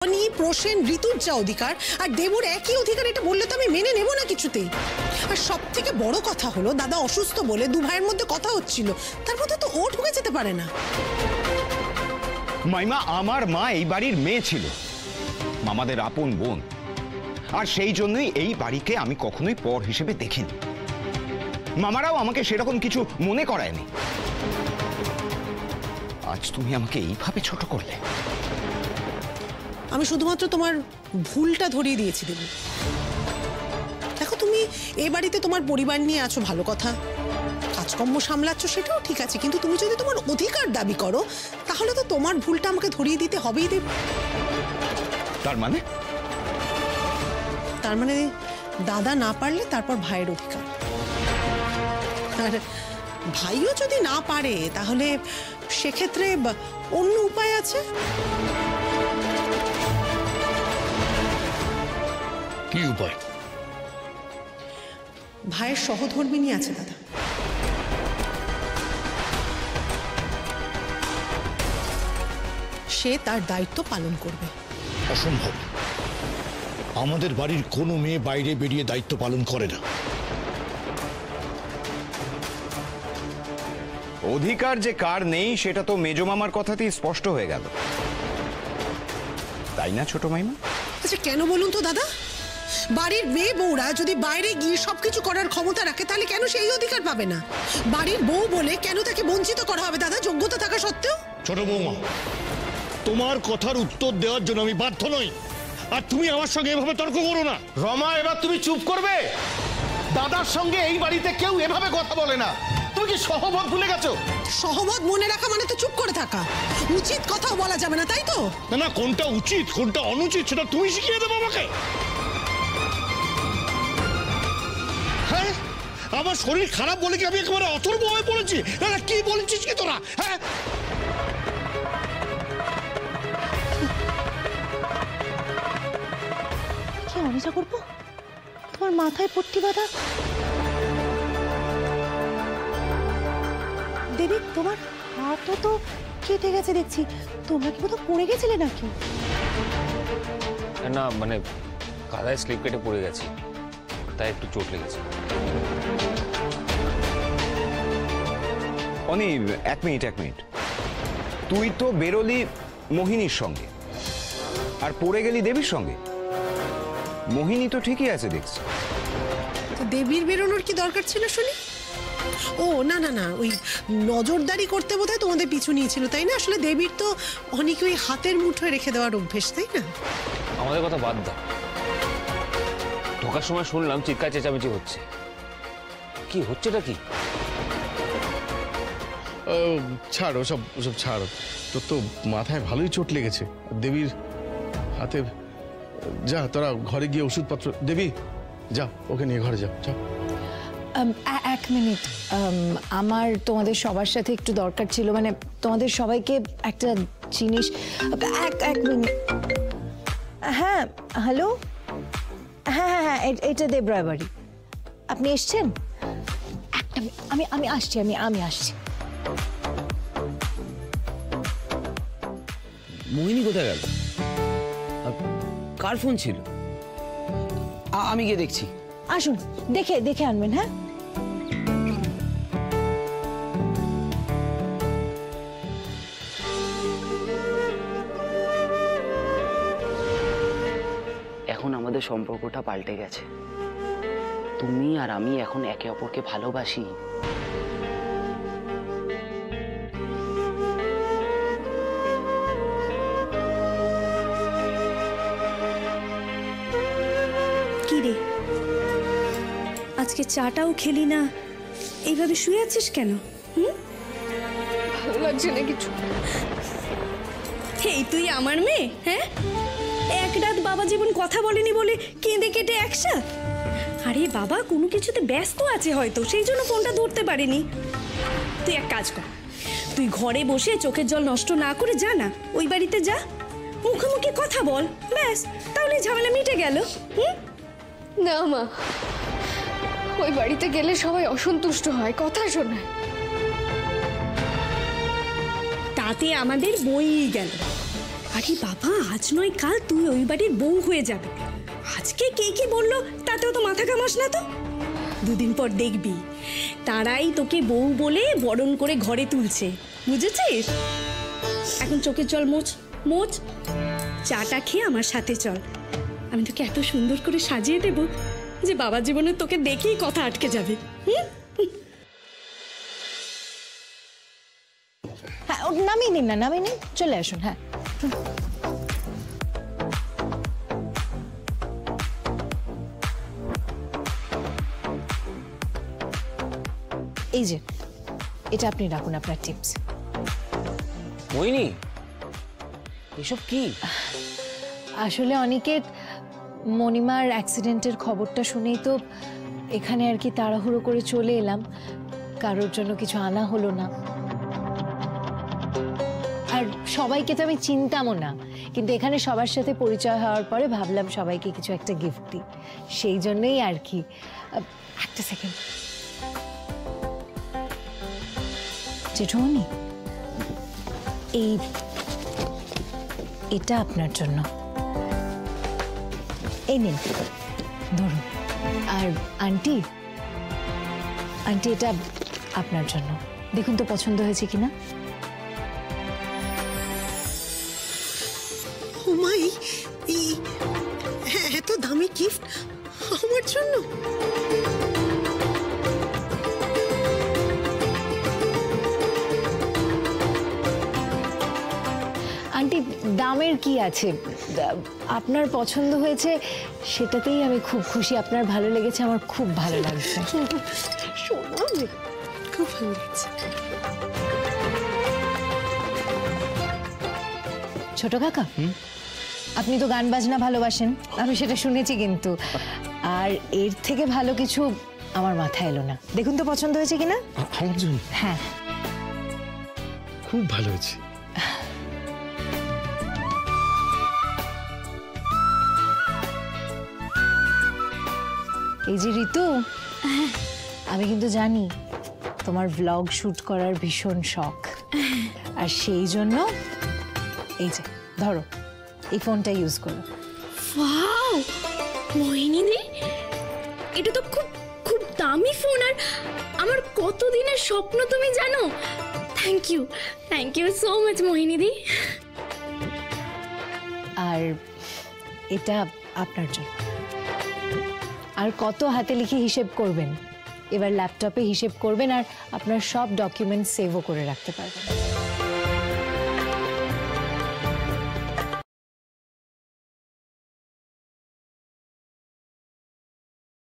প্রসেন ঋতুর যা অধিকার আর দেবুর একই অধিকার, এটা বললে তো আমি মেনে নেব না কিছুতেই। আর সব থেকে বড় কথা হলো দাদা অসুস্থ বলে দু ভাইয়ের মধ্যে কথা হচ্ছিল, তার মধ্যে তো ও ঢুকে যেতে পারে না। মাইমা, আমার মা এই বাড়ির মেয়ে ছিল, মামাদের আপন বোন, আর সেই জন্যই এই বাড়িকে আমি কখনোই পর হিসেবে দেখিনি। মামারাও আমাকে সেরকম কিছু মনে করায়নি। আজ তুমি আমাকে এইভাবে ছোট করলে। আমি শুধুমাত্র তোমার ভুলটা ধরিয়ে দিয়েছি দেবু। দেখো, তুমি এই বাড়িতে তোমার পরিবার নিয়ে আছো, ভালো কথা, কাজকর্ম সামলাচ্ছ, সেটাও ঠিক আছে, কিন্তু তুমি যদি তোমার অধিকার দাবি করো তাহলে তো তোমার ভুলটা আমাকে ধরিয়ে দিতে হবেই দেব। তার মানে দাদা না পারলে তারপর ভাইয়ের অধিকার, আর ভাইও যদি না পারে তাহলে সেক্ষেত্রে অন্য উপায় আছে। কি উপায়? ভাইয়ের সহধর্মিণী আছে দাদা। সে তার দায়িত্ব পালন করবে। অসম্ভব। আমাদের বাড়ির কোনো মেয়ে বাইরে বেরিয়ে দায়িত্ব পালন করে না। অধিকার যে কার নেই সেটা তো মেজো মামার কথাতেই স্পষ্ট হয়ে গেল, তাই না ছোট মাইমা? আচ্ছা, কেন বলুন তো দাদা? বাড়ির মেয়ে বউরা যদি বাইরে গিয়ে সবকিছু করার ক্ষমতা রাখে তাহলে কেন সেই অধিকার পাবে না? বাড়ির বউ বলে কেন তাকে বঞ্চিত করা হবে দাদা, যোগ্যতা থাকা সত্ত্বেও? ছোট বৌমা, তোমার কথার উত্তর দেওয়ার জন্য আমি বাধ্য নই, আর তুমি আমার সঙ্গে এভাবে তর্ক করো না। রমা, এবার তুমি চুপ করবে? দাদার সঙ্গে এই বাড়িতে কেউ এভাবে কথা বলে না। তুমি কি সহমত ভুলে গেছো? সহমত মনে রাখা মানে তো চুপ করে থাকা। উচিত কথাও বলা যাবে না, তাই তো? না না, কোনটা উচিত কোনটা অনুচিত সেটা তুমি শিখিয়ে দেবো আমাকে। হ্যাঁ, আমার শরীর খারাপ বলে কি আমি একেবারে অথর্ব হয়ে পড়েছি? না না, কি বলেছিস কি তোরা? হ্যাঁ, কি অনিজা করবো? তোমার মাথায় পট্টি বাঁধা। দেবী, তোমার হাতও তো কেটে গেছে দেখছি। তোমরা কি কোথাও পড়ে গেছিলে নাকি? না, মানে কাদায় স্লিপ কেটে পড়ে গেছি, তাই একটু চোট লেগেছে। অনি, এক মিনিট। তুই তো বেরোলি মোহিনীর সঙ্গে আর পড়ে গেলি দেবীর সঙ্গে। মোহিনী তো ঠিকই আছে দেখছি। দেবীর বেরোনোর কি দরকার ছিল শুনি? ও না না না, ওই নজরদারি করতে বোধহয় তোমাদের পিছু নিয়েছিল, তাই না? আসলে দেবীর তো অনেকে ওই হাতের মুঠোয় রেখে দেওয়ার অভ্যেস, তাই না? আমাদের কথা বাদ দাও। ঢোকার সময় শুনলাম চিৎকার চেঁচামেচি হচ্ছে। কি হচ্ছেটা কি? ছাড় ওসব ছাড়। তোর তো মাথায় ভালোই চোট লেগেছে। দেবীর হাতে যা, তোরা ঘরে গিয়ে ওষুধপত্র। দেবী, যা, ওকে নিয়ে ঘরে যা। এক মিনিট, আমার তোমাদের সবার সাথে একটু দরকার ছিল, মানে তোমাদের সবাইকে একটা জিনিস। এক মিনিট। হ্যাঁ, হ্যালো। হ্যাঁ, এটা দেবরায় বাড়ি। আপনি এসছেন? আমি আসছি। আমি আসছি। মোহিনী কোথায় গেল? কার ফোন ছিল? আমি গিয়ে দেখছি। আসুন, দেখে আনবেন। হ্যাঁ, এখন আমাদের সম্পর্কটা পাল্টে গেছে। তুমি আর আমি এখন একে অপরকে ভালোবাসি। কি রে, আজকে চাটাও খেলি না, এইভাবে শুয়ে আছিস কেন? ভালো লাগছে না কিছু। এই তুই আমার মেয়ে? হ্যাঁ, এক রাত বাবা জীবন কথা বলেনি বলে কেঁদে কেটে একসা। আরে বাবা কোনো কিছুতে ব্যস্ত আছে হয়তো, সেই জন্য ফোনটা ধরতে পারেনি। তুই এক কাজ কর, তুই ঘরে বসে চোখের জল নষ্ট না করে যা না, ওই বাড়িতে যা, মুখোমুখি কথা বল, ব্যাস, তাহলে ঝামেলা মিটে গেল। না মা, ওই বাড়িতে গেলে সবাই অসন্তুষ্ট হয়, কথা শোনায়। তাতে আমাদের বই গেল। আরে বাবা, আজ নয় কাল তুই ওই বাড়ির বউ হয়ে যাবে। আজকে কে কি বললো তাতেও তো মাথা ঘামাস না তো। দুদিন পর দেখবি তারাই তোকে বউ বলে বরণ করে ঘরে তুলছে, বুঝেছিস? এখন চোখের জল মোচ মোচ, চাটা খেয়ে আমার সাথে চল। আমি তোকে এত সুন্দর করে সাজিয়ে দেব যে বাবা জীবনে তোকে দেখেই কথা আটকে যাবে। হ্যাঁ, নামিয়ে নিন না, নামিয়ে নিন, চলে আসুন। হ্যাঁ, এই যে এটা আপনি রাখুন, আপনার টিপস। মোহিনী, এসব কি? আসলে অনিকেত, মণিমার অ্যাক্সিডেন্টের খবরটা শুনেই তো এখানে আর কি তাড়াহুড়ো করে চলে এলাম। কারোর জন্য কিছু আনা হলো না, আর সবাইকে তো আমি চিনতামও না, কিন্তু এখানে সবার সাথে পরিচয় হওয়ার পরে ভাবলাম সবাইকে কিছু একটা গিফট দিই, সেই জন্যই আর কি। একটা সেকেন্ড, জেঠুমনি, এটা আপনার জন্য, এই নিন, ধরুন। আর আন্টি, এটা আপনার জন্য, দেখুন তো পছন্দ হয়েছে কিনা। ও মাই, এত দামি গিফট আমার জন্য? আন্টি, দামের কি আছে, আপনার পছন্দ হয়েছে সেটাতেই আমি খুব খুশি। আপনার ভালো লেগেছে, আমার খুব ভালো লাগছে। শোনো, খুব ভালো লাগছে। ছোট কাকা, আপনি তো গান বাজনা ভালোবাসেন, আমি সেটা শুনেছি, কিন্তু আর এর থেকে ভালো কিছু আমার মাথায় এলো না। দেখুন তো পছন্দ হয়েছে কিনা। আমার জন্য? হ্যাঁ, খুব ভালো হয়েছে। এই যে ঋতু, আমি কিন্তু জানি তোমার ব্লগ শুট করার ভীষণ শখ, আর সেই জন্য এই যে ধরো, এই ফোনটা ইউজ করো। ওয়াও মোহিনী দি, এটা তো খুব খুব দামি ফোন, আর আমার কতদিনের স্বপ্ন তুমি জানো। থ্যাংক ইউ সো মাচ মোহিনী দি। আর এটা আপনার জন্য। আর কত হাতে লিখে হিসেব করবেন, এবার ল্যাপটপে হিসেব করবেন আর আপনার সব ডকুমেন্ট সেভও করে রাখতে পারবেন।